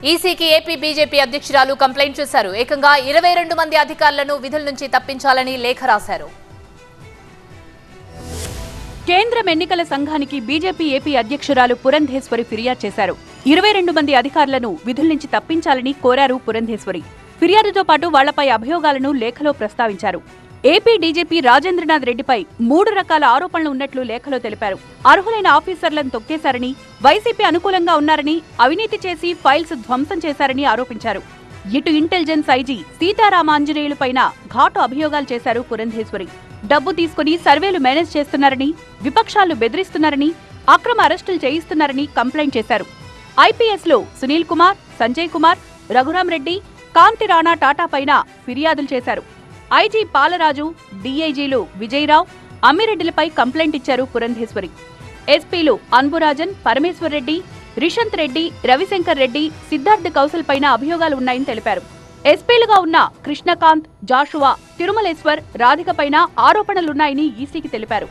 ఈసీకి AP BJP అధ్యక్షురాలు complaint చేశారు. ఏకంగా 22 మంది అధికారులను విధుల నుంచి తప్పించాలని లేఖ రాశారు. కేంద్రం ఎన్నికల సంఘానికి బీజేపీ ఏపీ అధ్యక్షురాలు పురంధేశ్వరి ఫిర్యాదు చేశారు. 22 మంది అధికారులను విధుల నుంచి తప్పించాలని కోరారు పురంధేశ్వరి. ఫిర్యాదుతో పాటు వాళ్లపై అభియోగాలను లేఖలో ప్రస్తావించారు. ఏపీ డీజీపీ రాజేంద్రనాథ్ రెడ్డిపై 3 రకాల ఆరోపణలు ఉన్నట్లు లేఖలో తెలిపారు. అర్హులైన ఆఫీసర్లను తొక్కేశారని, వైసీపీ అనుకూలంగా ఉన్నారని, అవినీతి చేసి ఫైల్స్ ధ్వంసం చేశారని ఆరోపించారు. ఇటు ఇంటెలిజెన్స్ ఐజీ సీతారామాంజనేయులపైన ఘాటు అభియోగాలు చేశారు పురంధేశ్వరి. డబ్బు తీసుకుని సర్వేలు మేనేజ్ చేస్తున్నారని, విపక్షాలు బెదిరిస్తున్నారని, అక్రమ అరెస్టులు చేయిస్తున్నారని కంప్లైంట్ చేశారు. ఐపీఎస్లో సునీల్ కుమార్, సంజయ్ కుమార్, రఘురాం రెడ్డి, కాంతి రాణా టాటా పైన ఫిర్యాదులు చేశారు. ఐజీ పాలరాజు, డీఐజీలు విజయరావు, అమ్మిరెడ్డిలపై కంప్లైంట్ ఇచ్చారు పురంధేశ్వరి. ఎస్పీలు అన్బురాజన్, పరమేశ్వర్ రెడ్డి, రిషంత్ రెడ్డి, రవిశంకర్ రెడ్డి, సిద్ధార్థ్ కౌశల్ పైన అభియోగాలు ఉన్నాయని తెలిపారు. ఎస్పీలుగా ఉన్న కృష్ణకాంత్, జాషువా, తిరుమలేశ్వర్, రాధిక పైన ఆరోపణలున్నాయని ఈసీకి తెలిపారు.